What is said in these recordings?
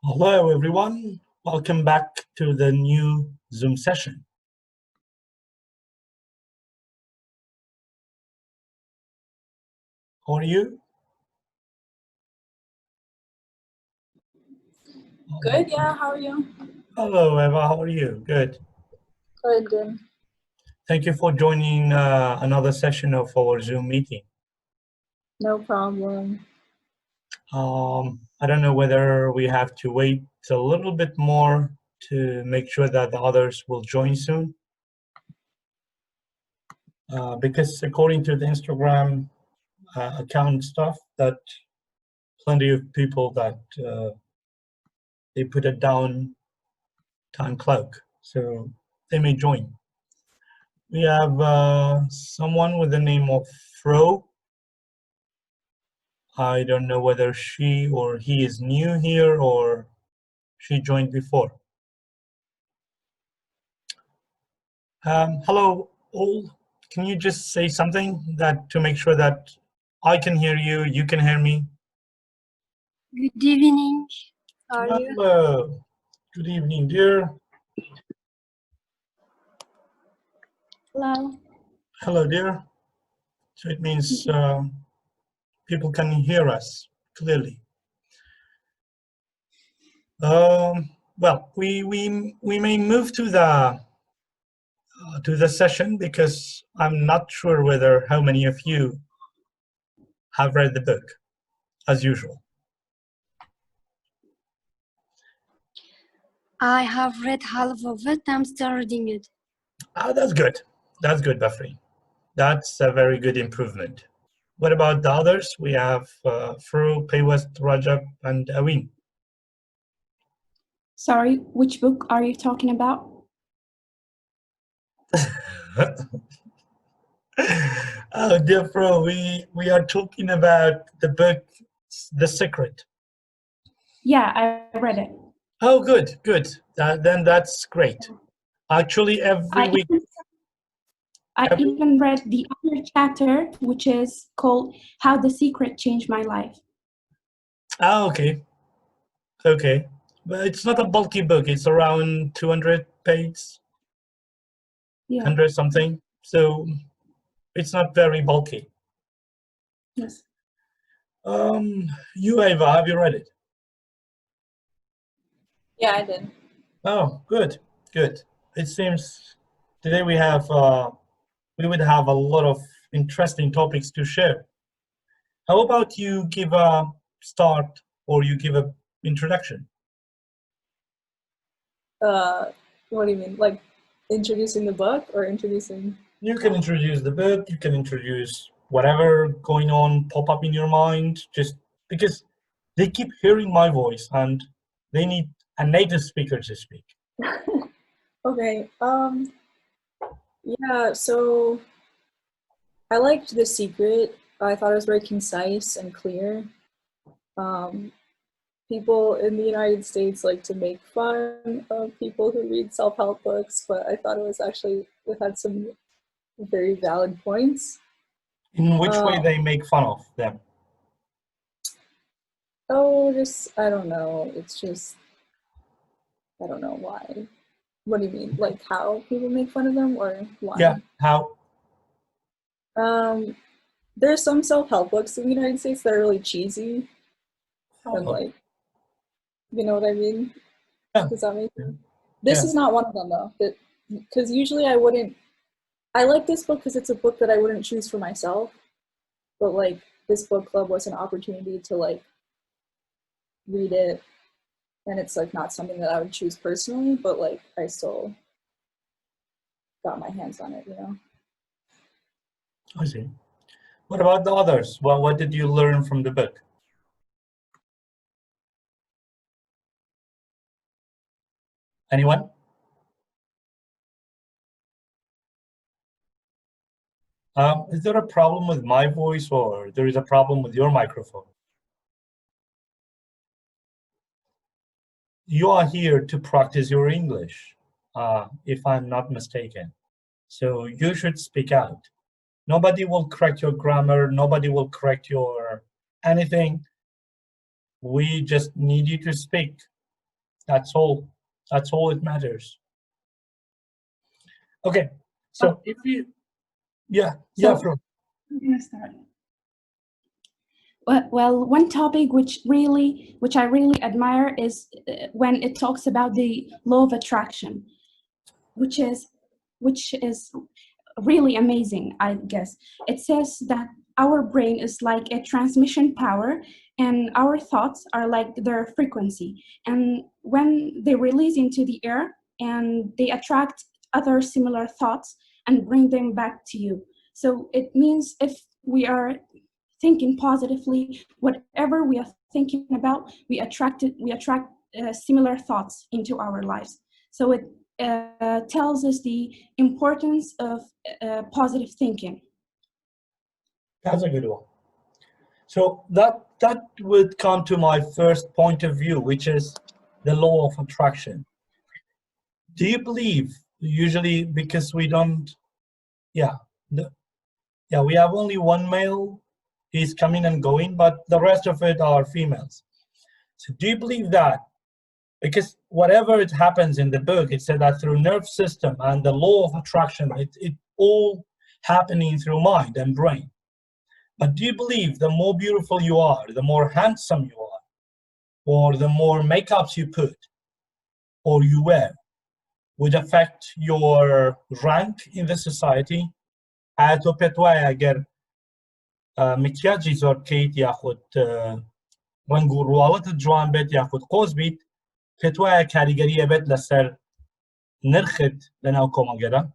Hello, everyone. Welcome back to the new Zoom session. How are you? Good, yeah. How are you? Hello, Eva. How are you? Good. Good. Thank you for joining another session of our Zoom meeting. No problem. I don't know whether we have to wait a little bit more to make sure that the others will join soon. Because according to the Instagram account stuff, that plenty of people that they put it down time clock, so they may join. We have someone with the name of Fro. I don't know whether she or he is new here or she joined before. Hello all. Can you just say something that to make sure that I can hear you, you can hear me? Good evening. How are you? Hello. Good evening, dear. Hello. Hello, dear. So it means people can hear us clearly. Well, we may move to the session because I'm not sure whether how many of you have read the book, as usual. I have read half of it. I'm still reading it. That's good. That's good, Buffy. That's a very good improvement. What about the others? We have Fru, Paywest, Rajab, and Awin. Sorry, which book are you talking about? Oh, dear Fru, we are talking about the book, The Secret. Yeah, I read it. Oh, good. Then that's great. Actually, every week. I even read the other chapter, which is called How the Secret Changed My Life. Oh, okay. Okay. But it's not a bulky book. It's around 200 pages, Yeah. 100 something. So it's not very bulky. Yes. You, Ava, have you read it? Yeah, I did. Oh, good. It seems today we would have a lot of interesting topics to share. How about you give a start or you give a introduction? What do you mean? Like introducing the book or introducing? You can introduce the book, you can introduce whatever going on pop up in your mind, just because they keep hearing my voice and they need a native speaker to speak. Okay. Yeah, so I liked The Secret. I thought it was very concise and clear. People in the United States like to make fun of people who read self-help books, but I thought it had some very valid points. In which way they make fun of them? Oh, I don't know. It's just, I don't know why. What do you mean? Like how people make fun of them or why? Yeah, how? There's some self-help books in the United States that are really cheesy and Oh, like, you know what I mean? yeah. Does that make sense? Yeah. This is not one of them though. Because usually I like this book because it's a book that I wouldn't choose for myself, but like this book club was an opportunity to like read it, and it's like not something that I would choose personally, but like I still got my hands on it, you know? I see. What about the others? Well, what did you learn from the book? Anyone? Is there a problem with my voice or there is a problem with your microphone? You are here to practice your English, if I'm not mistaken. So you should speak out. Nobody will correct your grammar. Nobody will correct your anything. We just need you to speak That's all. That's all it matters. Okay, so if you, Fro. I'm gonna start. Well, one topic which I really admire is when it talks about the law of attraction, which is really amazing, I guess. It says that our brain is like a transmission power, and our thoughts are like their frequency. And when they release into the air, and they attract other similar thoughts and bring them back to you. So it means if we are thinking positively, whatever we are thinking about, we attract similar thoughts into our lives. So it tells us the importance of positive thinking. That's a good one. So that would come to my first point of view, which is the law of attraction. Do you believe, usually because we don't, we have only one male, he's coming and going, but the rest of it are females. So do you believe that? Because whatever it happens in the book, it said that through nerve system and the law of attraction, it all happening through mind and brain. But do you believe the more beautiful you are, the more handsome you are, or the more makeups you put or you wear, would affect your rank in the society? حياته بتوعي اگر مكياجي زور كيت ياخد رنگو روالت جوان بيت ياخد قوز بيت بتوعي كاريگرية بيت لسر نرخد لناو كومانگرا.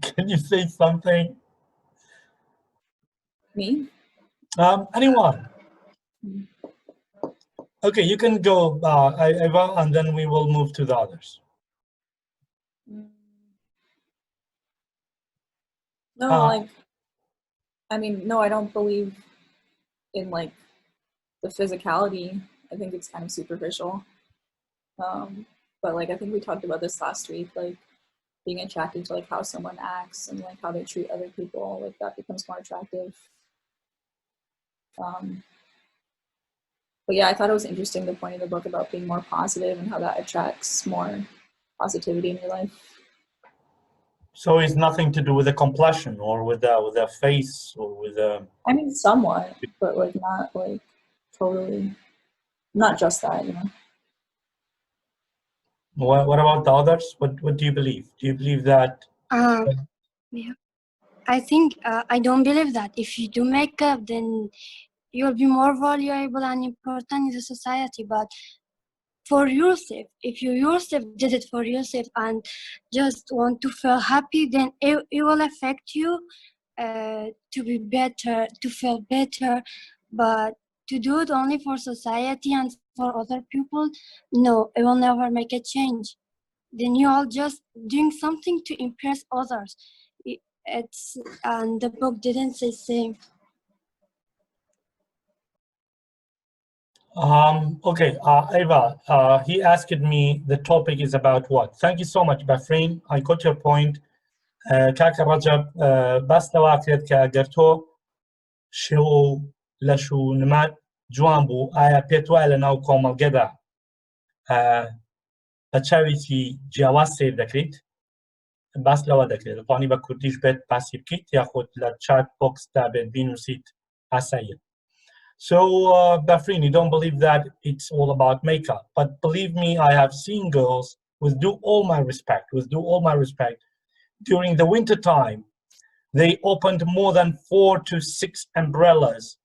Can you say something? Me? Anyone? Okay, you can go, Eva, and then we will move to the others. No, no, I don't believe in like the physicality. I think it's kind of superficial. But like I think we talked about this last week, like being attracted to like how someone acts and like how they treat other people, like that becomes more attractive. But yeah, I thought it was interesting, the point of the book about being more positive and how that attracts more positivity in your life. So it's nothing to do with the complexion or with the face or with the... I mean, somewhat, but like not like totally, not just that, you know. What about the others? What do you believe? Do you believe that? Yeah, I think I don't believe that. If you do makeup, then you'll be more valuable and important in the society. But for yourself, if you yourself did it for yourself and just want to feel happy, then it will affect you to be better, to feel better. But to do it only for society and for other people, no, it will never make a change. Then you are just doing something to impress others. It's and the book didn't say same. Okay, Eva, he asked me the topic is about what? Thank you so much, Bafreen. I got your point. Kaka Rajab, بس لو أكيد كأجرتو شو لشو نمات جوانبو آيا بيتوا لناو كومال جدا بتشاريتي جواز سير دكريت بس لو دكريت طاني بكرديش بيت باسيب كيت ياخد للشات بوكس تابت بينوسيت أسايل. So, Bafreen, you don't believe that it's all about makeup, but believe me, I have seen girls, with due all my respect, during the winter time, they opened more than 4 to 6 umbrellas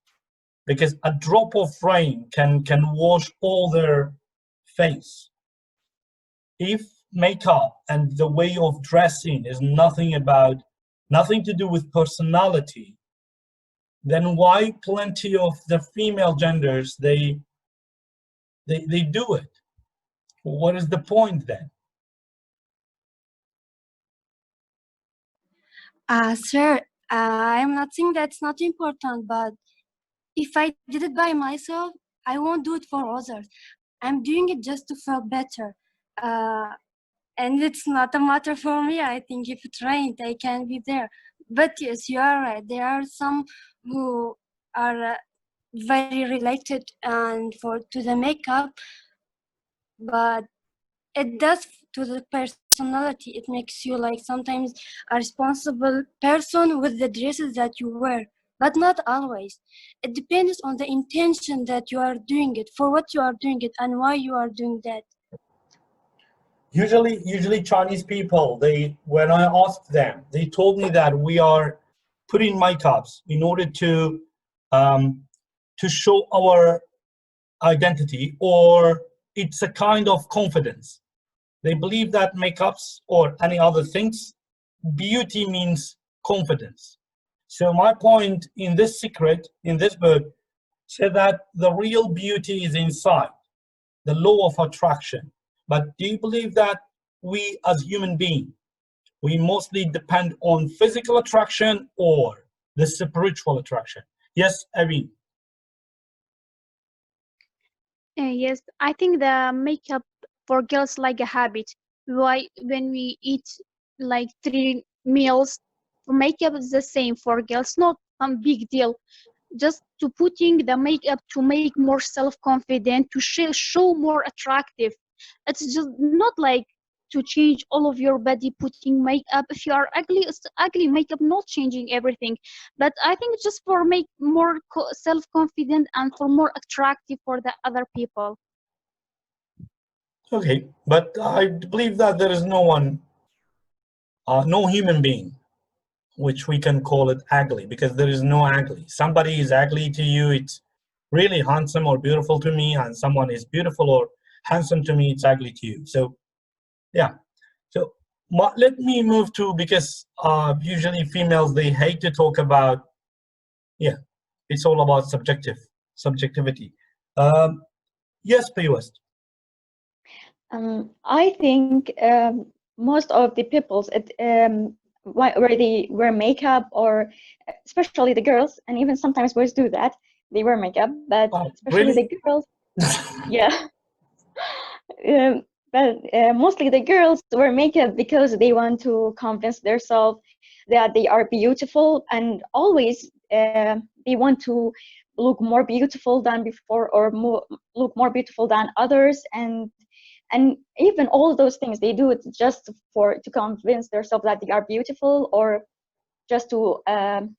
because a drop of rain can wash all their face. If makeup and the way of dressing is nothing to do with personality, then why plenty of the female genders they do it? What is the point then? Sir, I'm not saying that's not important, but if I did it by myself, I won't do it for others. I'm doing it just to feel better. and it's not a matter for me. I think if trained, I can be there. But yes, you are right. There are some who are very related and to the makeup, but it does to the personality. It makes you like sometimes a responsible person with the dresses that you wear, but not always. It depends on the intention that you are doing it, for what you are doing it, and why you are doing that. Usually Chinese people, when I asked them, they told me that we are putting makeups in order to show our identity, or it's a kind of confidence. They believe that makeups or any other things, beauty means confidence. So my point in this secret, in this book, said that the real beauty is inside, the law of attraction. But do you believe that we as human beings, we mostly depend on physical attraction or the spiritual attraction? Yes, Irene. Yes, I think the makeup for girls like a habit. Why when we eat like 3 meals, makeup is the same for girls. Not a big deal. Just to putting the makeup to make more self-confident, to show more attractive. It's just not like to change all of your body putting makeup. If you are ugly, it's ugly. Makeup not changing everything, but I think just for make more self-confident and for more attractive for the other people. Okay, but I believe that there is no one, no human being, which we can call it ugly, because there is no ugly. Somebody is ugly to you, it's really handsome or beautiful to me, and someone is beautiful or handsome to me, it's ugly to you. So yeah. So let me move to, because usually females, they hate to talk about, yeah, it's all about subjectivity. Yes, West. I think most of the peoples, where they wear makeup, or especially the girls, and even sometimes boys do that. They wear makeup, but especially Really? the girls, yeah. But mostly the girls wear makeup because they want to convince themselves that they are beautiful, and always they want to look more beautiful than before, or look more beautiful than others, and even all those things they do it just to convince themselves that they are beautiful, or just to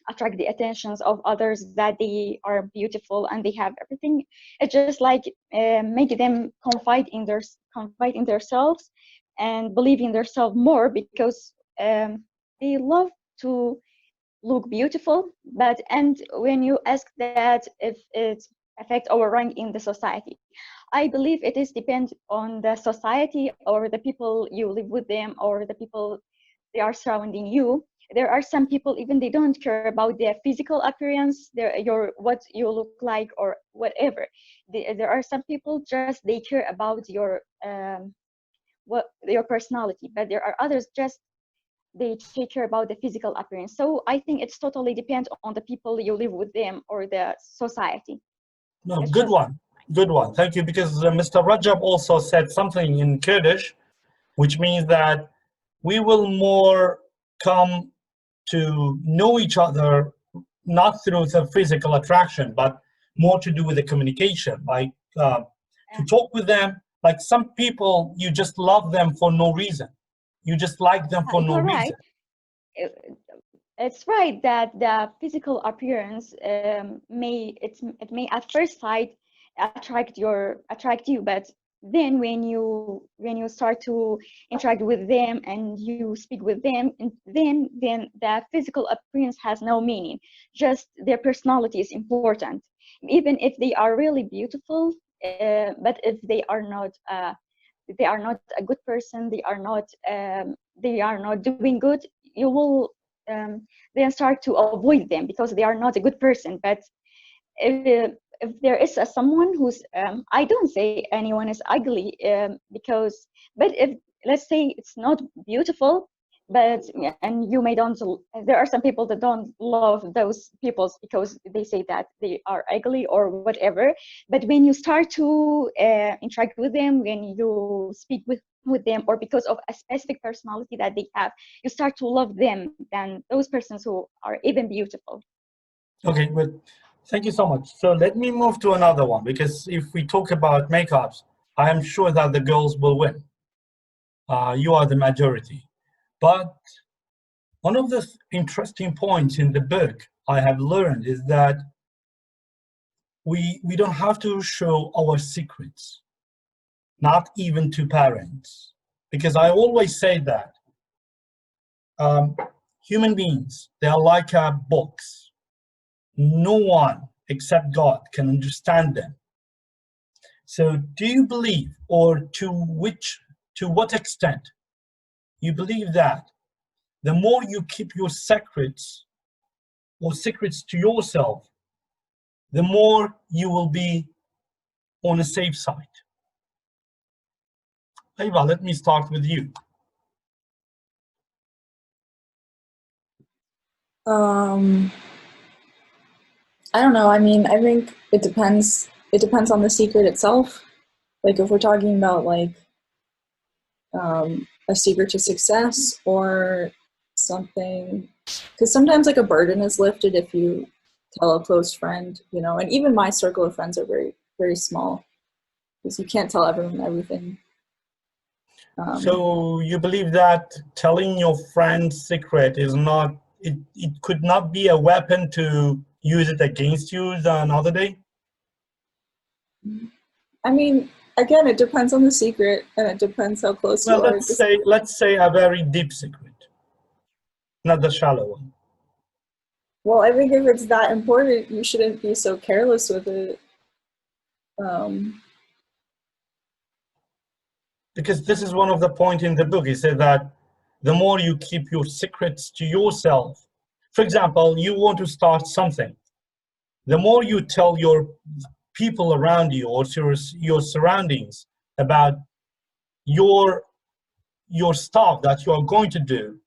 attract the attentions of others that they are beautiful and they have everything. It's just like make them confide in themselves and believe in themselves more, because they love to look beautiful. But and when you ask that if it affects our rank in the society, I believe it is depend on the society, or the people you live with them, or the people they are surrounding you. There are some people, even they don't care about their physical appearance, your what you look like or whatever. There are some people just they care about your personality, but there are others just they take care about the physical appearance. So I think it's totally depends on the people you live with them or the society. No, It's good just one. Good one. Thank you. Because Mr. Rajab also said something in Kurdish, which means that we will more come to know each other, not through the physical attraction, but more to do with the communication, like to talk with them. Like some people, you just love them for no reason. You just like them for no you're right. reason. It's right that the physical appearance it may at first sight attract you, but then when you start to interact with them and you speak with them, and then the physical appearance has no meaning. Just their personality is important, even if they are really beautiful. But if they are not a good person, they are not doing good, you will then start to avoid them because they are not a good person. But if there is someone who's I don't say anyone is ugly, because but if let's say it's not beautiful, but and you may don't, there are some people that don't love those people because they say that they are ugly or whatever. But when you start to interact with them, when you speak with them, or because of a specific personality that they have, you start to love them than those persons who are even beautiful. Okay, well, thank you so much. So let me move to another one, because if we talk about makeups, I am sure that the girls will win. You are the majority. But one of the interesting points in the book I have learned is that we don't have to show our secrets, not even to parents. Because I always say that human beings, they are like a box. No one except God can understand them. So do you believe, or to what extent you believe that the more you keep your secrets or secrets to yourself, the more you will be on a safe side? Eva, let me start with you. I don't know. I mean, I think it depends. It depends on the secret itself. Like if we're talking about like a secret to success or something, because sometimes like a burden is lifted if you tell a close friend, you know, and even my circle of friends are very, very small because you can't tell everyone everything. So you believe that telling your friend's secret is not, it could not be a weapon to use it against you another day? I mean, again, it depends on the secret and it depends how close Well, you are. let's say a very deep secret, not the shallow one. Well, I think if it's that important, you shouldn't be so careless with it. Because this is one of the points in the book. He said that the more you keep your secrets to yourself, for example, you want to start something, the more you tell your people around you or your surroundings about your stuff that you are going to do,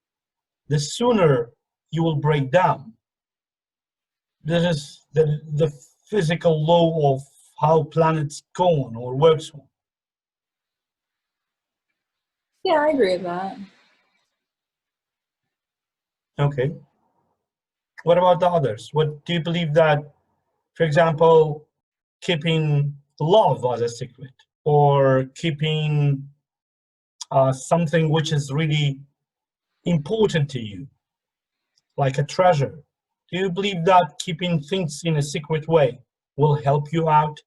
the sooner you will break down. This is the physical law of how planets go on or works on. Yeah, I agree with that. Okay. What about the others? What do you believe that, for example, keeping love as a secret, or keeping something which is really important to you, like a treasure? Do you believe that keeping things in a secret way will help you out?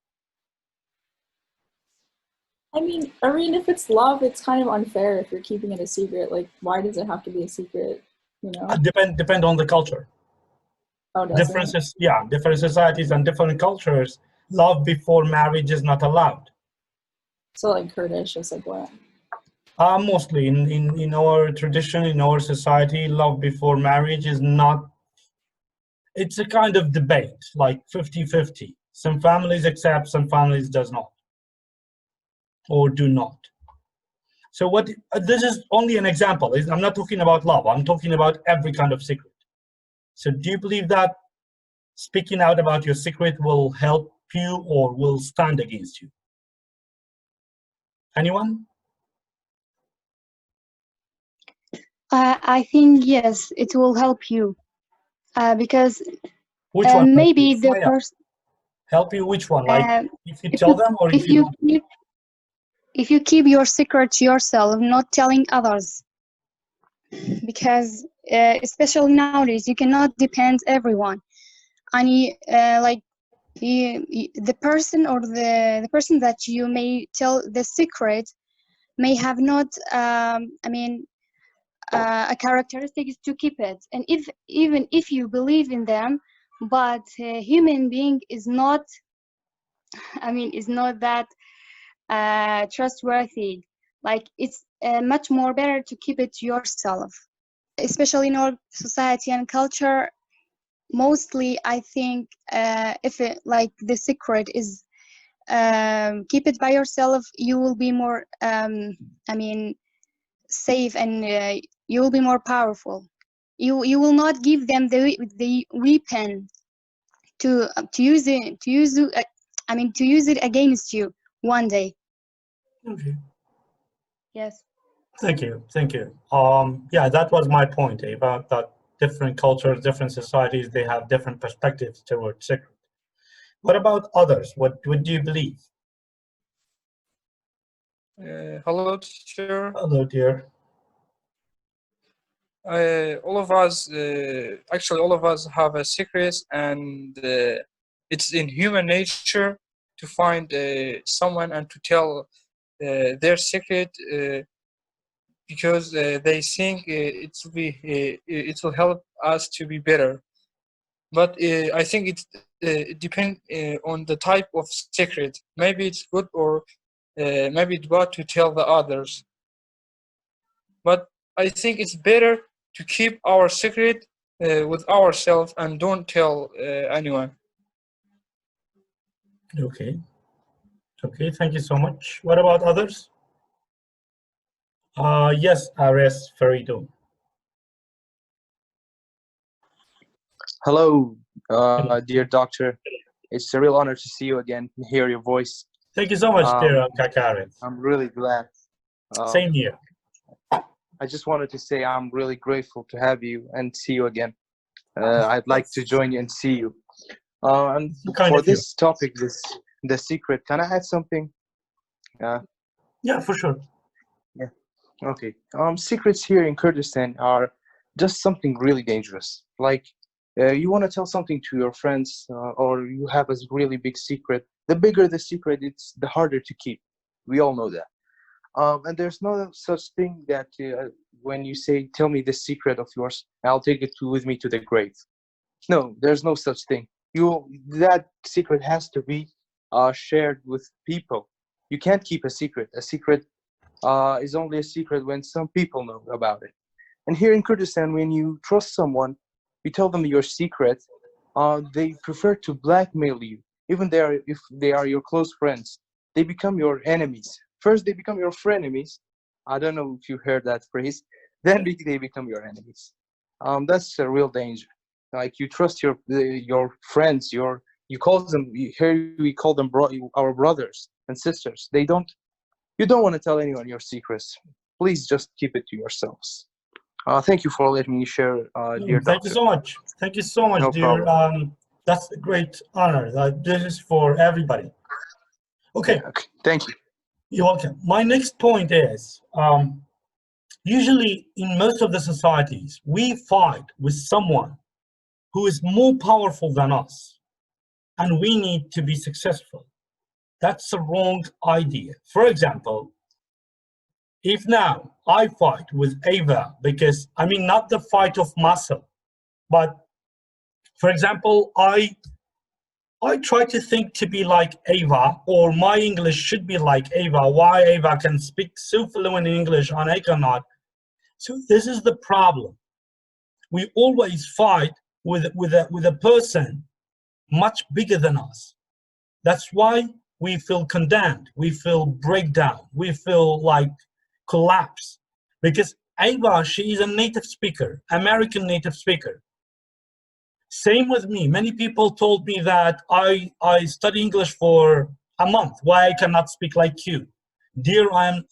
I mean, if it's love, it's kind of unfair if you're keeping it a secret. Like, why does it have to be a secret? You know? Depend on the culture. Oh, does it? Different societies and different cultures, love before marriage is not allowed. So like Kurdish is like what? Mostly in our tradition, in our society, love before marriage is not, it's a kind of debate, like 50-50. Some families accept, some families does not, or do not. So what, this is only an example. I'm not talking about love, I'm talking about every kind of secret. So do you believe that speaking out about your secret will help you or will stand against you? Anyone? I think yes, it will help you because Which one? maybe the Maya, person help you which one? Like if you if tell them, or if if you keep your secret to yourself, not telling others, because especially nowadays you cannot depend everyone. And the person or the person that you may tell the secret may have not a characteristic is to keep it, and if even if you believe in them, but a human being is not is not that trustworthy. Like it's much more better to keep it to yourself, especially in our society and culture. Mostly I think if it like the secret is keep it by yourself, you will be more safe, and you will be more powerful. You will not give them the weapon to use it to use it against you one day. Okay. Yes. Thank you. Thank you. Yeah, that was my point, Ava, that different cultures, different societies, they have different perspectives towards secret. What about others? What do you believe? Hello, teacher. Hello, dear. All of us, actually, all of us have a secret, and it's in human nature to find someone and to tell their secret because they think it will help us to be better. But I think it depends on the type of secret. Maybe it's good or maybe it's bad to tell the others. But I think it's better to keep our secret with ourselves and don't tell anyone. Okay. Okay, thank you so much. What about others? Yes, Ares Farido. Hello, dear doctor. It's a real honor to see you again and hear your voice. Thank you so much, dear Kakaris. I'm really glad. Same here. I just wanted to say I'm really grateful to have you and see you again. I'd like to join you and see you. And for this topic, the secret, can I add something? Yeah, for sure. Yeah. Okay. Secrets here in Kurdistan are just something really dangerous. Like you want to tell something to your friends, or you have a really big secret. The bigger the secret, it's the harder to keep. We all know that. And there's no such thing that when you say, tell me the secret of yours, I'll take it with me to the grave. No, there's no such thing. That secret has to be shared with people. You can't keep a secret. A secret is only a secret when some people know about it. And here in Kurdistan, when you trust someone, you tell them your secret, they prefer to blackmail you. Even if they are your close friends, they become your enemies. First, they become your frenemies. I don't know if you heard that phrase. Then they become your enemies. That's a real danger. Like you trust your friends, you call them. Here we call them our brothers and sisters. You don't want to tell anyone your secrets. Please just keep it to yourselves. Thank you for letting me share, dear doctor. Thank you so much. Thank you so much, No dear. problem. That's a great honor. This is for everybody. Okay. Yeah, okay. Thank you. You're welcome. My next point is, usually in most of the societies, we fight with someone who is more powerful than us, and we need to be successful. That's a wrong idea. For example, if now I fight with Ava, because I mean, not the fight of muscle, but for example, I try to think to be like Ava, or my English should be like Ava. Why Ava can speak so fluent in English and I cannot? So this is the problem. We always fight with a person much bigger than us. That's why we feel condemned, we feel breakdown, we feel like collapse. Because Ava, she is a native speaker, American native speaker. Same with me. Many people told me that I study English for a month. Why I cannot speak like you? Dear, I'm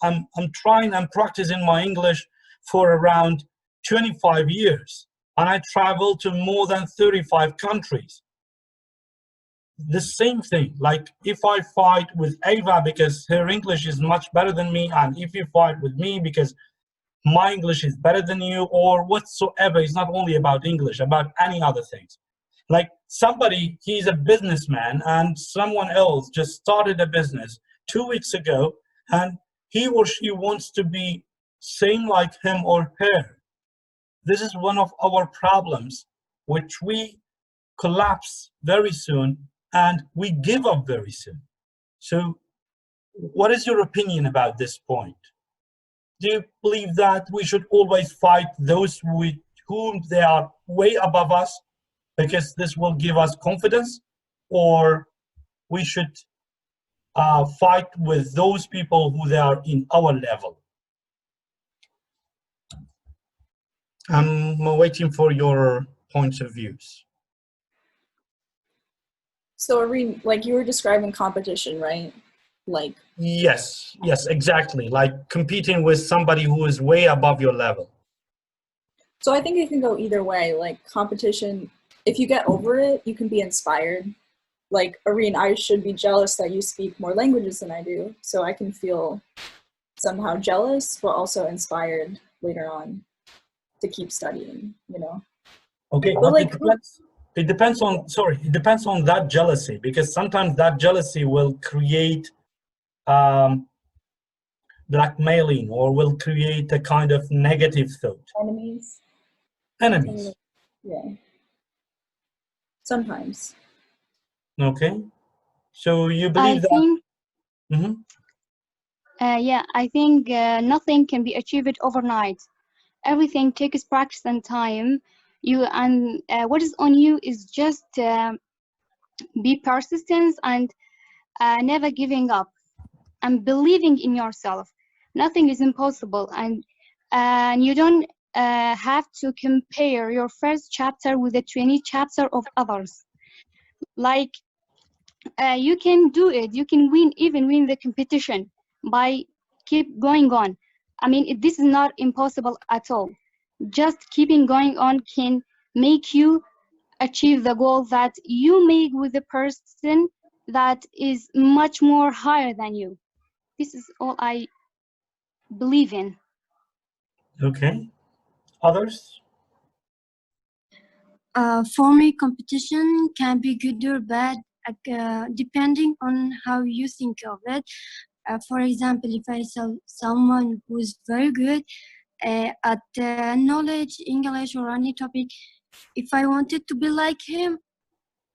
trying and practicing my English for around 25 years. And I travel to more than 35 countries. The same thing, like if I fight with Ava because her English is much better than me, and if you fight with me because my English is better than you, or whatsoever, it's not only about English, about any other things. Like somebody, he's a businessman and someone else just started a business 2 weeks ago, and he or she wants to be same like him or her. This is one of our problems, which we collapse very soon and we give up very soon. So what is your opinion about this point? Do you believe that we should always fight those with whom they are way above us because this will give us confidence, or we should fight with those people who they are in our level? I'm waiting for your points of views. So Irene, like you were describing competition, right? Like, Yes, yes, exactly. Like competing with somebody who is way above your level. so I think it can go either way. Like competition, if you get over it, you can be inspired. Like, Irene, I should be jealous that you speak more languages than I do. So I can feel somehow jealous, but also inspired later on to keep studying, you know? Okay, But but like, it depends on, sorry, it depends on that jealousy, because sometimes that jealousy will create blackmailing or will create a kind of negative thought. enemies. Enemies. Yeah. Sometimes. Okay. So you I believe that? think, Mhm. yeah, I think nothing can be achieved overnight. Everything takes practice and time. What is on you is just be persistent and never giving up and believing in yourself. Nothing is impossible, and you don't have to compare your first chapter with the 20 chapter of others. Like you can do it. You can win, even win the competition by keep going on. I mean, this is not impossible at all. Just keeping going on can make you achieve the goal that you make with a person that is much more higher than you. This is all I believe in. Okay. Others? For me, competition can be good or bad, depending on how you think of it. For example, if I saw someone who's very good at knowledge, English, or any topic, if I wanted to be like him,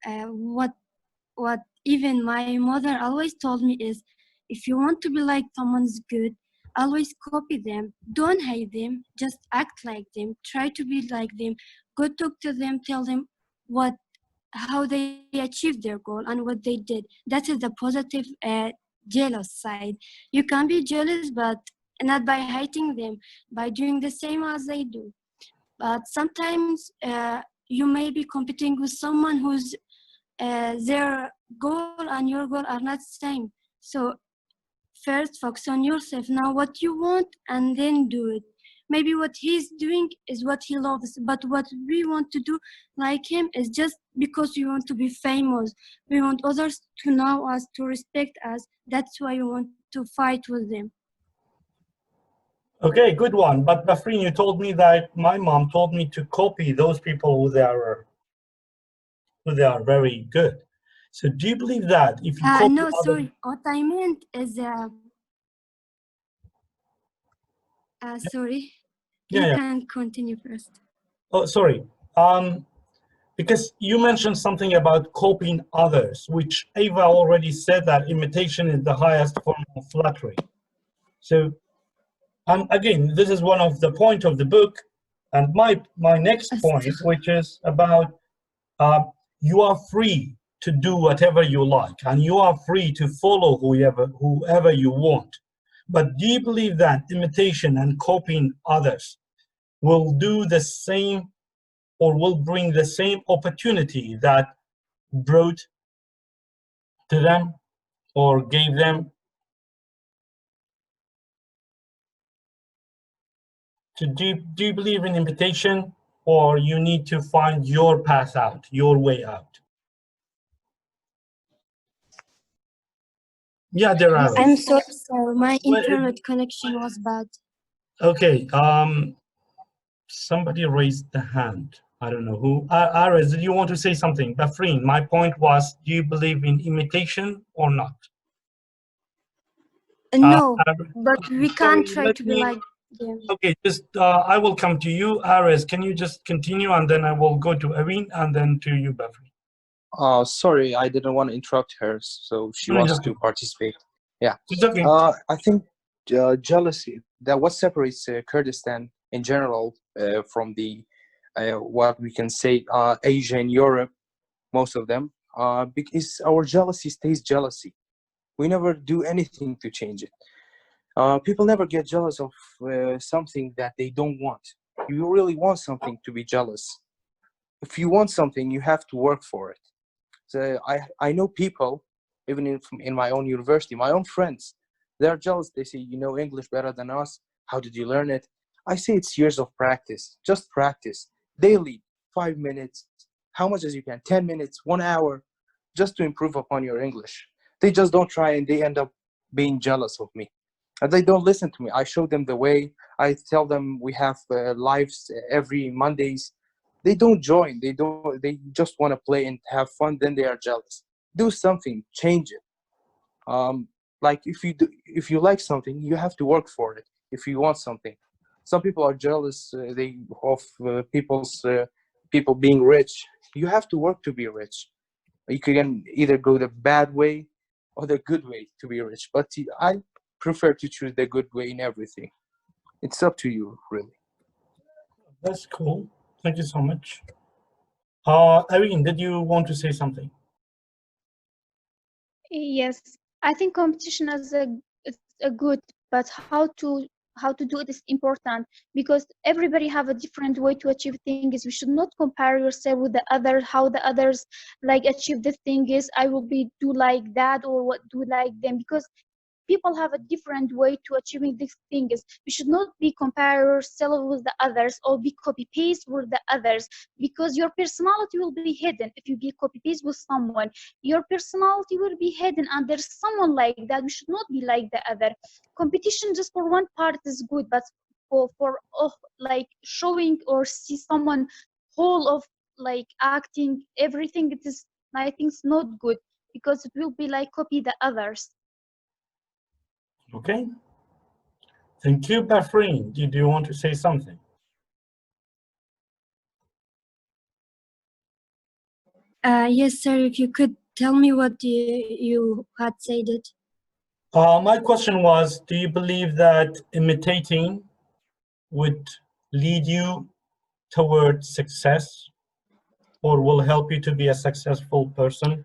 what even my mother always told me is, if you want to be like someone's good, always copy them. Don't hate them. Just act like them. Try to be like them. Go talk to them. Tell them how they achieved their goal and what they did. That is the positive jealous side. You can be jealous, but not by hating them, by doing the same as they do. But sometimes you may be competing with someone who's their goal and your goal are not the same. So first focus on yourself, now what you want, and then do it. Maybe what he's doing is what he loves, but what we want to do like him is just because we want to be famous. We want others to know us, to respect us. That's why we want to fight with them. Okay, good one. But Bafreen, you told me that my mom told me to copy those people who they are very good. So do you believe that if you copy No, other? sorry. What I meant is, sorry. Yeah, You yeah. can continue first. Oh, sorry. Because you mentioned something about copying others, which Ava already said that imitation is the highest form of flattery. So again, this is one of the point of the book, and my next point, which is about you are free to do whatever you like, and you are free to follow whoever you want. But do you believe that imitation and copying others will do the same, or will bring the same opportunity that brought to them or gave them? So do you believe in imitation, or you need to find your path out, your way out? Yeah, there are. I'm sorry, sir. My internet connection was bad. Okay. Somebody raised the hand. I don't know who. Ares, did you want to say something? Bafreen, my point was, do you believe in imitation or not? No, Ares, but we sorry, can't try let to be me. like them. Okay, just I will come to you, Ares. Can you just continue, and then I will go to Irene, and then to you, Bafreen. Sorry, I didn't want to interrupt her, so she No, it's wants okay. to participate. Yeah. It's okay. I think jealousy, that what separates Kurdistan in general from the what we can say Asia and Europe, most of them, because our jealousy stays jealousy. We never do anything to change it. People never get jealous of something that they don't want. You really want something to be jealous. If you want something, you have to work for it. So I know people even in my own university, my own friends, they're jealous. They say, you know English better than us. How did you learn it? I say it's years of practice. Just practice daily, 5 minutes, how much as you can, 10 minutes, 1 hour, just to improve upon your English. They just don't try, and they end up being jealous of me. And they don't listen to me. I show them the way. I tell them we have lives every Mondays. They don't join. They don't. They just want to play and have fun. Then they are jealous. Do something. Change it. Like if you like something, you have to work for it. If you want something, some people are jealous. People being rich. You have to work to be rich. You can either go the bad way or the good way to be rich. But I prefer to choose the good way in everything. It's up to you, really. That's cool. Thank you so much. Irene, did you want to say something? Yes, I think competition is a good, but how to do it is important, because everybody have a different way to achieve things. We should not compare yourself with the others, how the others like achieve the thing is. I will be do like that or what do like them, because people have a different way to achieving these things. We should not be compare yourself with the others or be copy paste with the others, because your personality will be hidden. If you be copy paste with someone, your personality will be hidden, and there's someone like that. We should not be like the other. Competition just for one part is good, but for like showing or see someone whole of like acting everything, it is, I think it's not good, because it will be like copy the others. Okay. Thank you, Bafreen. Did you want to say something? Yes, sir. If you could tell me what you had said it. My question was, do you believe that imitating would lead you toward success or will help you to be a successful person?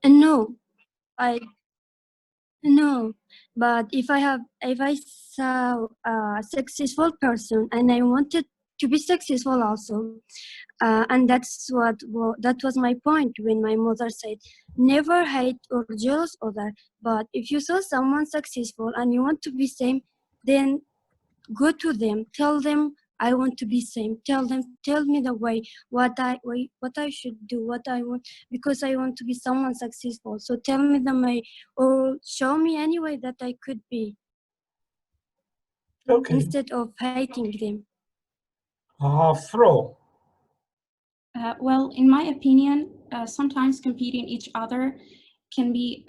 No, no. But if I saw a successful person and I wanted to be successful also, and that was my point when my mother said, never hate or jealous other. But if you saw someone successful and you want to be same, then go to them, tell them I want to be same. Tell me the way, what I should do, what I want, because I want to be someone successful. So tell me the way, or show me any way that I could be, Okay. instead of hating them. Fro. Well, in my opinion, sometimes competing each other can be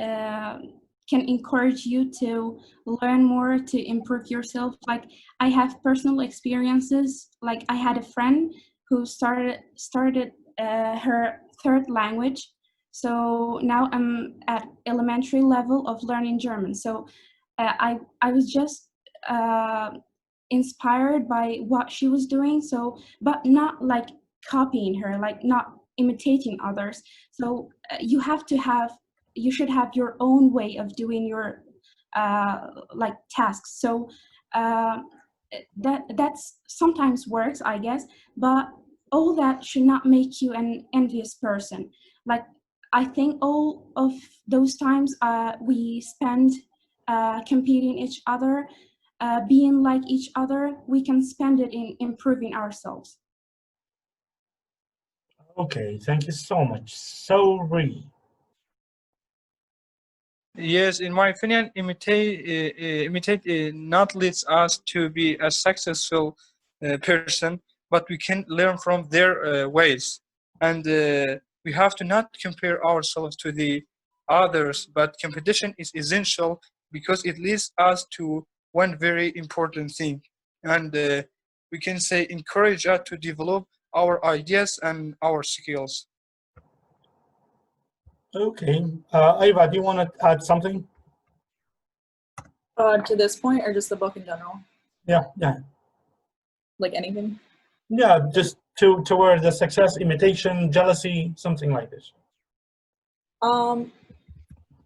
can encourage you to learn more, to improve yourself. Like I have personal experiences. Like I had a friend who started her third language. So now I'm at elementary level of learning German. So I was just inspired by what she was doing. So, but not like copying her, like not imitating others. So you should have your own way of doing your like tasks. So that's sometimes works, I guess, but all that should not make you an envious person. Like I think all of those times we spend competing each other, being like each other, we can spend it in improving ourselves. Okay, thank you so much. So, Ree. Yes, in my opinion, imitate not leads us to be a successful person, but we can learn from their ways, and we have to not compare ourselves to the others. But competition is essential because it leads us to one very important thing, and we can say encourage us to develop our ideas and our skills. Okay. Ava, do you want to add something? To this point, or just the book in general? Yeah. Like anything? Yeah, just toward the success, imitation, jealousy, something like this.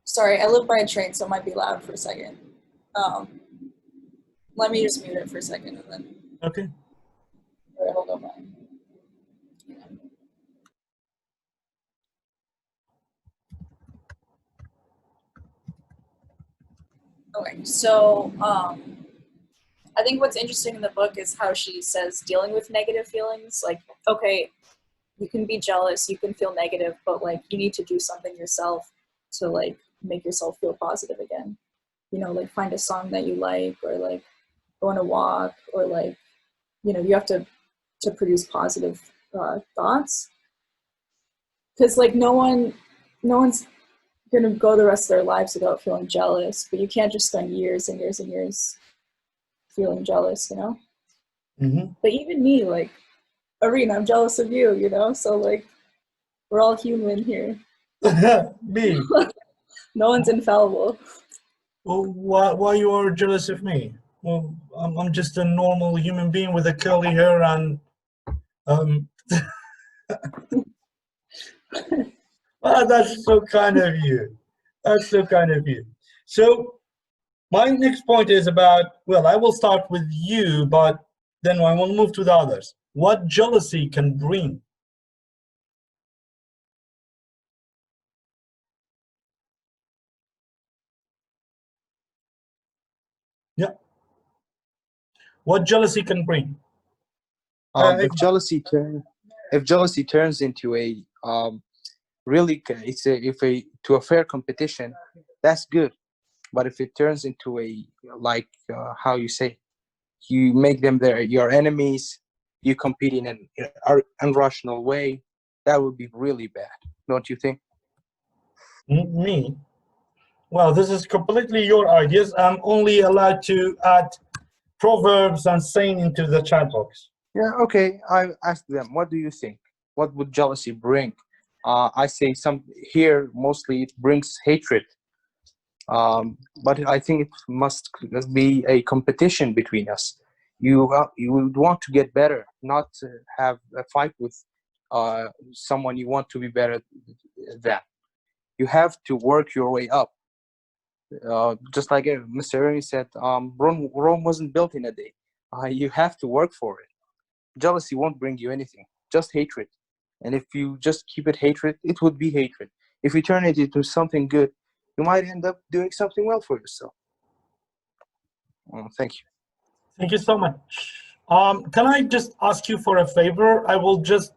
Sorry, I live by a train, so it might be loud for a second. Let me just mute it for a second and then. Okay. All right, hold on. Okay, so I think what's interesting in the book is how she says dealing with negative feelings. Like, okay, you can be jealous, you can feel negative, but like you need to do something yourself to like make yourself feel positive again. You know, like find a song that you like, or like go on a walk, or like, you know, you have to produce positive thoughts. Because like no one's gonna go the rest of their lives without feeling jealous, but you can't just spend years and years and years feeling jealous, you know? Mm-hmm. But even me, like, Arena, I'm jealous of you, you know? So like we're all human here. Me? No one's infallible. Well, why you are jealous of me? Well, I'm just a normal human being with a curly hair and well, that's so kind of you. That's so kind of you. So my next point is about, well, I will start with you, but then I will move to the others. What jealousy can bring? Yeah. What jealousy can bring? If jealousy turns into a really if a to a fair competition, that's good. But if it turns into a like how you say, you make them your enemies, you compete in an irrational way, that would be really bad, don't you think? Me? Well, this is completely your ideas. I'm only allowed to add proverbs and saying into the chat box. Yeah, okay. I asked them, what do you think? What would jealousy bring? I say some here mostly it brings hatred. But I think it must be a competition between us. You would want to get better, not have a fight with someone you want to be better than. You have to work your way up. Just like Mr. Ernie said, Rome wasn't built in a day. You have to work for it. Jealousy won't bring you anything, just hatred. And if you just keep it hatred, it would be hatred. If you turn it into something good, you might end up doing something well for yourself. Thank you. Thank you so much. Can I just ask you for a favor? I will just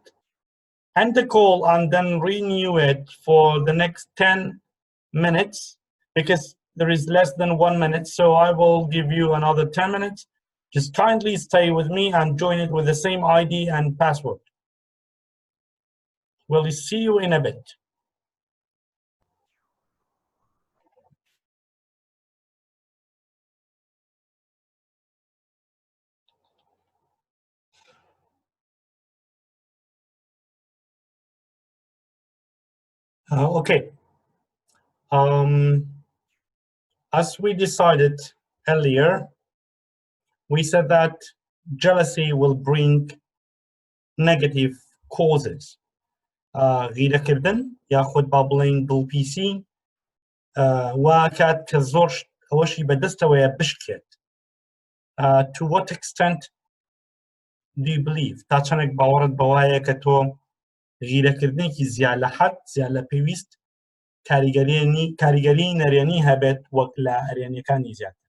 end the call and then renew it for the next 10 minutes because there is less than 1 minute. So I will give you another 10 minutes. Just kindly stay with me and join it with the same ID and password. We'll see you in a bit. Okay. As we decided earlier, we said that jealousy will bring negative causes. غيرة كردن ياخذ بابلين بالبي سي وكات كزور أوشي بدستوى بشكت. To what extent do you believe تا چەنێک باوەڕت بەوایە کە تۆ غیرەکردنێکی زیاد لە حەد زیاد لە پێویست کاریگەری نەرێنی هەبێت وەک لە ئەرێنیەکانی زیاتر؟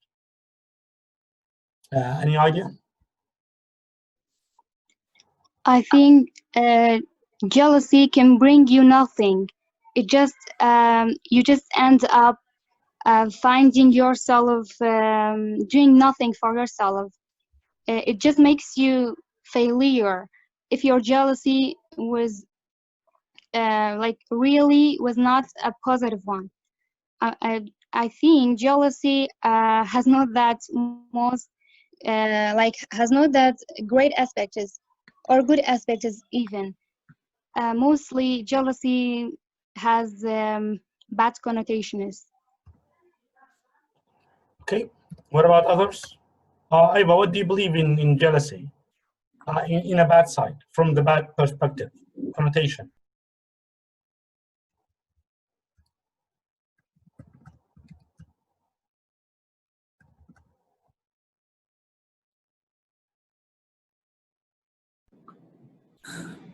Any idea? I think jealousy can bring you nothing. It just you just end up finding yourself doing nothing for yourself. It just makes you failure. If your jealousy was like really was not a positive one, I think jealousy has not that most has not that great aspects or good aspects even. Mostly jealousy has bad connotations. Okay. What about others? Eva, what do you believe in jealousy? In a bad side, from the bad perspective, connotation.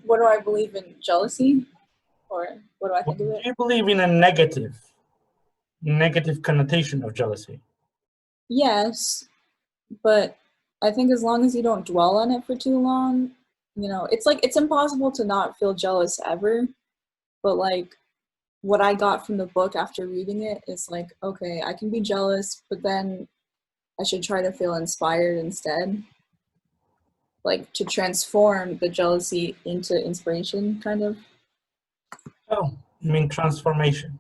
What do I believe in jealousy? Or what do I think of Do it? you believe in a negative connotation of jealousy? Yes, but I think as long as you don't dwell on it for too long, you know, it's like it's impossible to not feel jealous ever. But like what I got from the book after reading it is like, okay, I can be jealous, but then I should try to feel inspired instead. Like to transform the jealousy into inspiration, kind of. Oh, I mean transformation.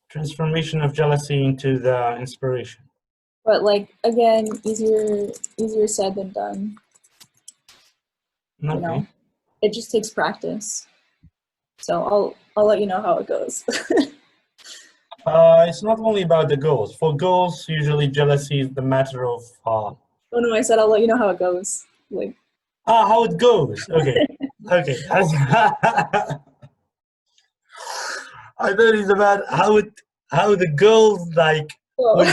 Transformation of jealousy into the inspiration. But like again, easier said than done. You Okay. know, it just takes practice. So I'll let you know how it goes. It's not only about the goals. For goals, usually jealousy is the matter of Oh no, I said I'll let you know how it goes. Like how it goes. Okay. Okay. I thought it's about how the goals like oh. with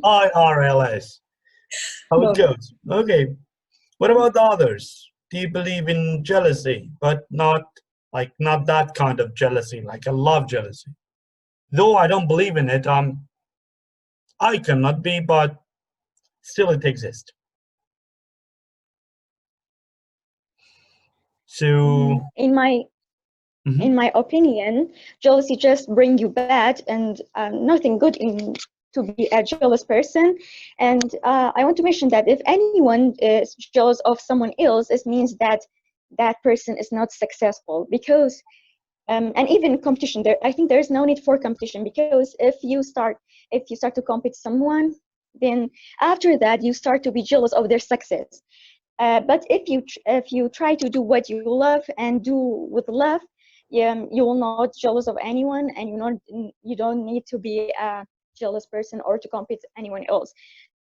GIRLS. How No, it goes. Okay. What about the others? Do you believe in jealousy, but not that kind of jealousy, like a love jealousy? Though I don't believe in it, I cannot be, but still it exists. So In my mhm. in my opinion, jealousy just bring you bad and nothing good in to be a jealous person. And I want to mention that if anyone is jealous of someone else, it means that that person is not successful. Because and even competition, there I think there is no need for competition, because if you start to compete someone, then after that you start to be jealous of their success. But if you try to do what you love and do with love, you will not jealous of anyone, and you don't need to be a jealous person or to compete anyone else.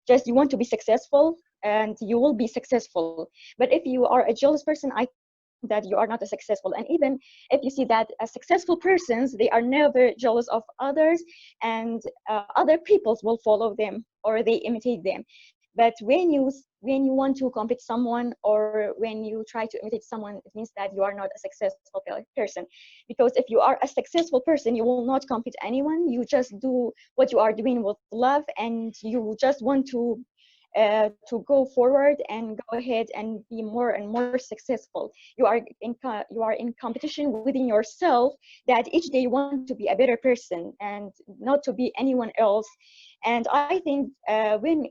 Just you want to be successful, and you will be successful. But if you are a jealous person, I that you are not a successful. And even if you see that as successful persons, they are never jealous of others, and other peoples will follow them or they imitate them. But when you want to compete someone, or when you try to imitate someone, it means that you are not a successful person. Because if you are a successful person, you will not compete anyone. You just do what you are doing with love, and you just want to go forward and go ahead and be more and more successful. You are in competition within yourself, that each day you want to be a better person and not to be anyone else. And I think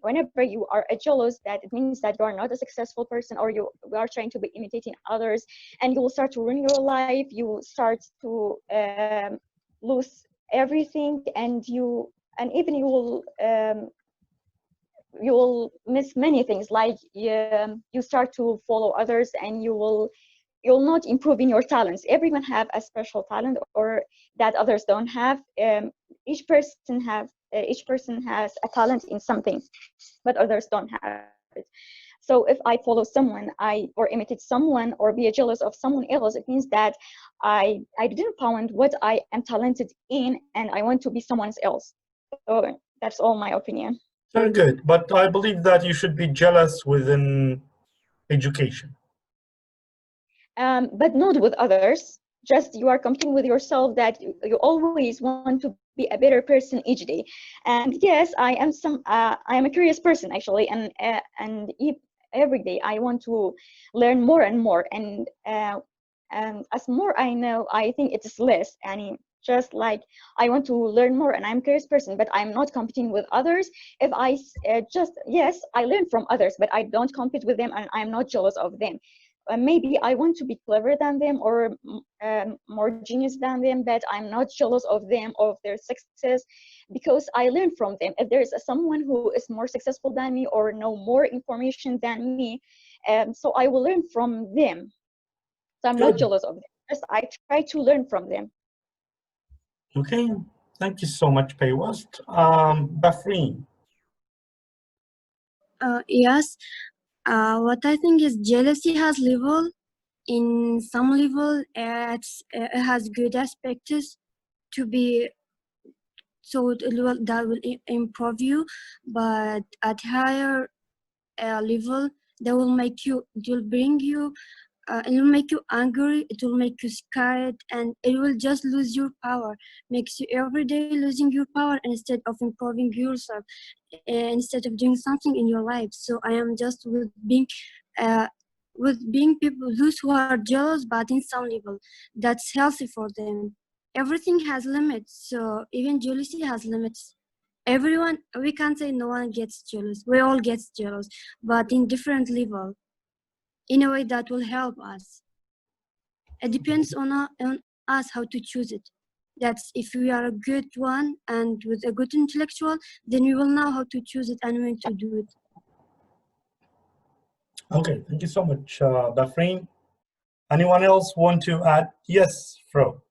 whenever you are a jealous, that it means that you are not a successful person, or you are trying to be imitating others, and you will start to ruin your life. You will start to lose everything, and even you will miss many things. Like you start to follow others, and you'll not improve in your talents. Everyone have a special talent or that others don't have. Each person has a talent in something, but others don't have it. So if I follow someone, or imitate someone, or be jealous of someone else, it means that I didn't find what I am talented in, and I want to be someone else. So that's all my opinion. Very good. But I believe that you should be jealous within education. But not with others. Just you are competing with yourself, that you always want to be a better person each day. And yes, I am a curious person actually, and every day I want to learn more and more. And as more I know, I think it is less. And just like I want to learn more, and I'm a curious person, but I'm not competing with others. If I just yes, I learn from others, but I don't compete with them, and I'm not jealous of them. Maybe I want to be clever than them, or more genius than them, but I'm not jealous of them, of their success, because I learn from them. If there's someone who is more successful than me, or know more information than me, so I will learn from them. So I'm not Good. jealous of them. Just I try to learn from them. Okay. Thank you so much, Paywast. Bafreen. Yes. What I think is jealousy has level. In some level, it has good aspects to be, so that will improve you. But at higher level, that will bring you it will make you angry, it will make you scared, and it will just lose your power. Makes you every day losing your power instead of improving yourself, instead of doing something in your life. So I am just with being people, those who are jealous, but in some level, that's healthy for them. Everything has limits, so even jealousy has limits. Everyone, we can't say no one gets jealous. We all get jealous, but in different level, in a way that will help us. It depends on us how to choose it. That's if we are a good one and with a good intellectual, then we will know how to choose it and when to do it. Okay, thank you so much, Dafreen. Anyone else want to add? Yes, Fro.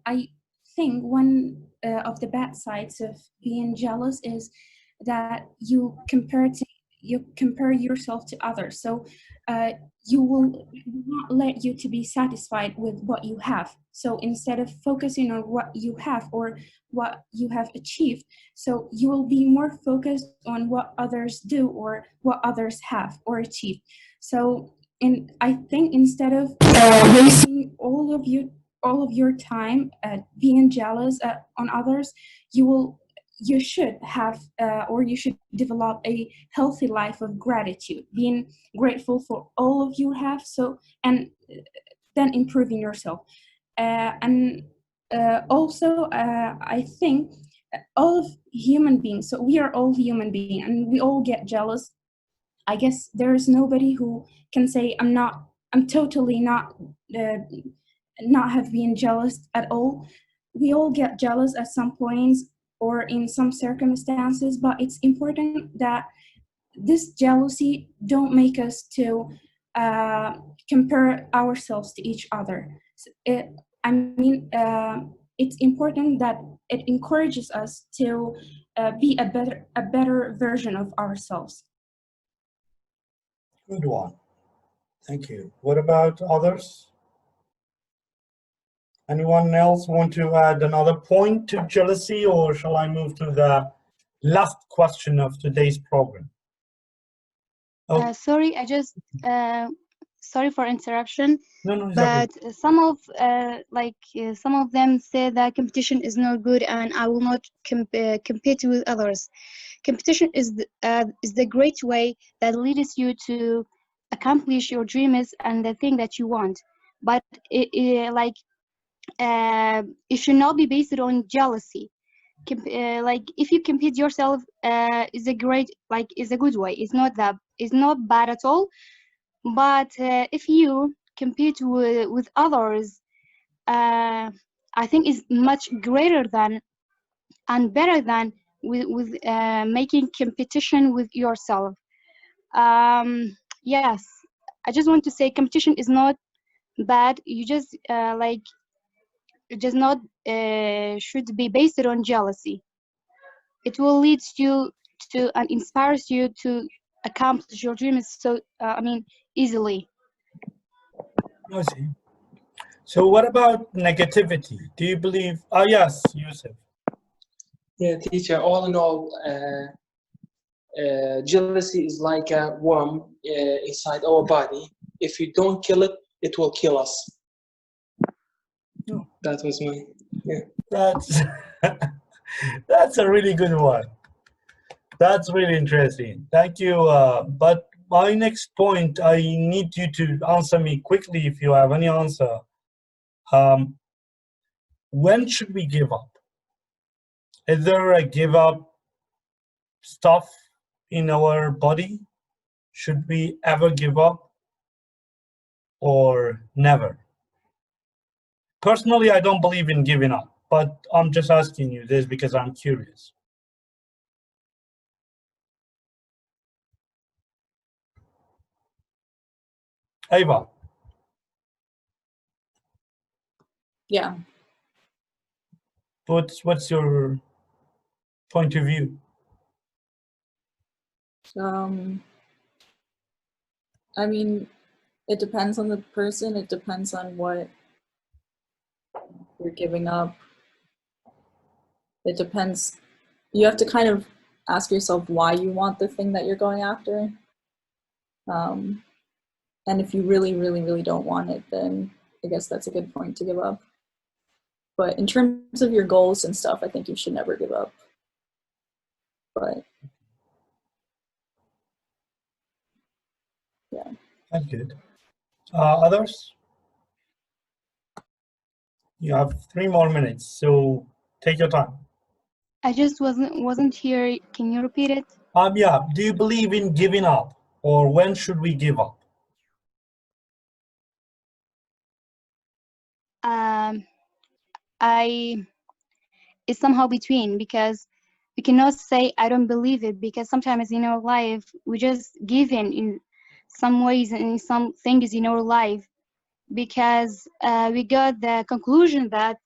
I think one of the bad sides of being jealous is that you compare yourself to others. So you will not let you to be satisfied with what you have. So instead of focusing on what you have or what you have achieved, so you will be more focused on what others do or what others have or achieved. So I think instead of wasting all of your time being jealous on others, you should have or you should develop a healthy life of gratitude, being grateful for all of you have. So and then improving yourself, and also I think all of human beings. So we are all human beings, and we all get jealous. I guess there is nobody who can say I'm totally not have been jealous at all. We all get jealous at some points or in some circumstances, but it's important that this jealousy don't make us to compare ourselves to each other. It's important that it encourages us to be a better version of ourselves. Good one. Thank you. What about others? Anyone else want to add another point to jealousy, or shall I move to the last question of today's program? Oh, Sorry, sorry for interruption, no, it's okay. but some of them say that competition is not good, and I will not compete with others. Competition is the great way that leads you to accomplish your dreams and the thing that you want, but it should not be based on jealousy. If you compete yourself, is a good way. It's not bad at all. But if you compete with others, I think is much greater than and better than with making competition with yourself. Yes, I just want to say competition is not bad. You just it does not should be based on jealousy. It will lead you to and inspires you to accomplish your dreams easily. I see. So what about negativity? Do you believe? Oh, yes, Yusuf. Yeah, teacher, all in all, jealousy is like a worm inside our body. If you don't kill it, it will kill us. Oh. That was my, yeah. That's a really good one. That's really interesting. Thank you. But my next point, I need you to answer me quickly if you have any answer. When should we give up? Is there a give up stuff in our body? Should we ever give up or never? Personally, I don't believe in giving up, but I'm just asking you this because I'm curious. Ava. Yeah. What's your point of view? I mean, it depends on the person. It depends on what you're giving up. It depends. You have to kind of ask yourself why you want the thing that you're going after. And if you really, really, really don't want it, then I guess that's a good point to give up. But in terms of your goals and stuff, I think you should never give up. But yeah. That's good. Others? You have 3 more minutes, so take your time. I just wasn't here. Can you repeat it? Yeah. Do you believe in giving up, or when should we give up? It's somehow between, because we cannot say I don't believe it, because sometimes in our life we just give in some ways and in some things in our life, because we got the conclusion that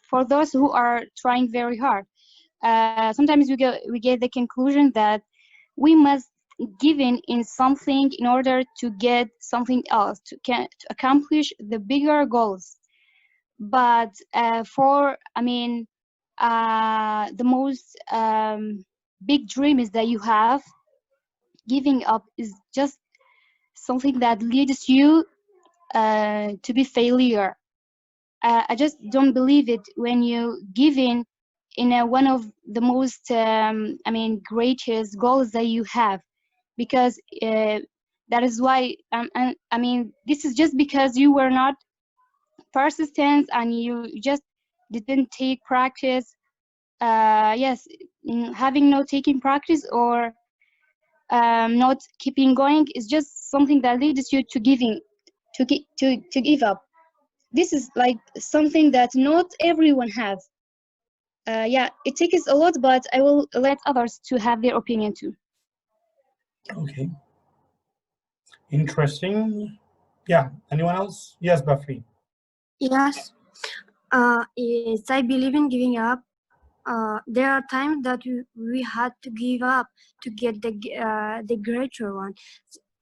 for those who are trying very hard, sometimes we get the conclusion that we must give in something in order to get something else, to accomplish the bigger goals. But the most big dream is that you have, giving up is just something that leads you to be failure. I just don't believe it when you give in one of the most greatest goals that you have, because that is why this is just because you were not persistent and you just didn't take practice. Yes, having no taking practice or not keeping going is just something that leads you to give up. This is like something that not everyone has. Yeah, it takes a lot, but I will let others to have their opinion too. Okay. Interesting. Yeah. Anyone else? Yes, Buffy. Yes. Yes, I believe in giving up. There are times that we had to give up to get the greater one.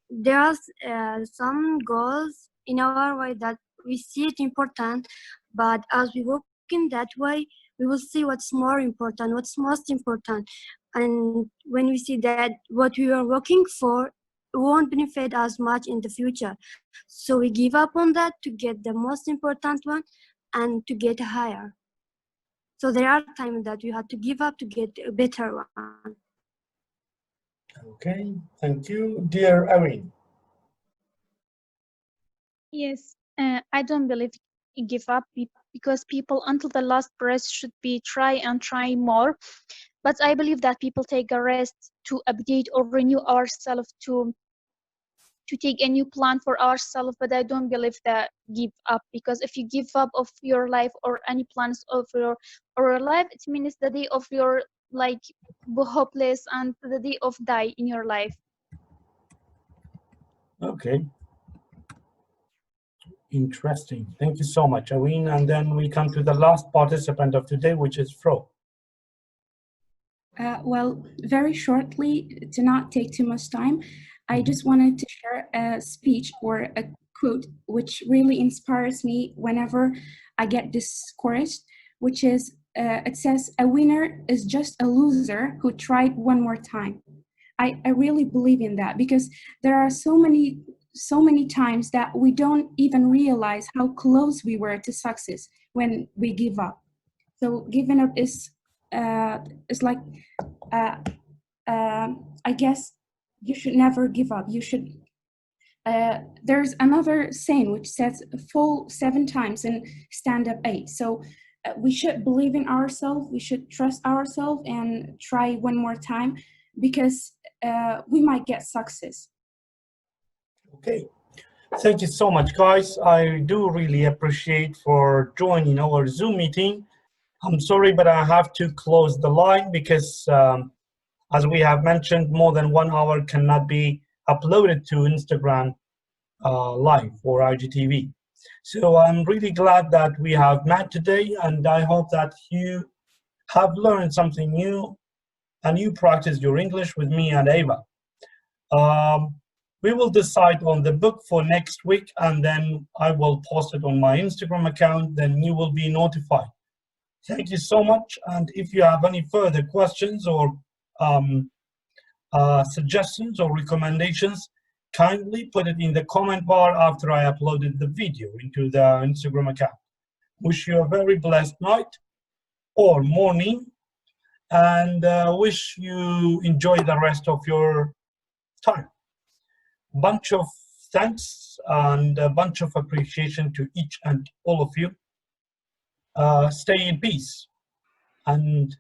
There are some goals in our way that we see it important, but as we walk in that way, we will see what's more important, what's most important. And when we see that what we are working for won't benefit as much in the future, so we give up on that to get the most important one and to get higher. So there are times that you have to give up to get a better one. Okay, thank you. Dear Erin. Yes, I don't believe in give up because people until the last breath should be try and try more. But I believe that people take a rest to update or renew ourselves to take a new plan for ourselves. But I don't believe that give up, because if you give up of your life or any plans of your life, it means the day of your like hopeless and the day of die in your life. Okay. Interesting. Thank you so much, Erin. And then we come to the last participant of today, which is Fro. Well, very shortly, to not take too much time, I just wanted to share a speech or a quote which really inspires me whenever I get discouraged, which is, it says, "A winner is just a loser who tried one more time." I really believe in that, because there are so many times that we don't even realize how close we were to success when we give up. So giving up is like, I guess you should never give up. You should. There's another saying which says, "Fall 7 times and stand up 8." So we should believe in ourselves. We should trust ourselves and try one more time, because we might get success. Okay. Thank you so much, guys. I do really appreciate for joining our Zoom meeting. I'm sorry, but I have to close the line because as we have mentioned, more than 1 hour cannot be uploaded to Instagram Live or IGTV. So I'm really glad that we have met today, and I hope that you have learned something new and you practice your English with me and Ava. We will decide on the book for next week, and then I will post it on my Instagram account, then you will be notified. Thank you so much, and if you have any further questions or suggestions or recommendations, kindly put it in the comment bar after I uploaded the video into the Instagram account. Wish you a very blessed night or morning, and wish you enjoy the rest of your time. Bunch of thanks and a bunch of appreciation to each and all of you. Stay in peace and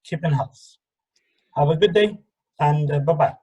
keep in health. Have a good day, and bye-bye.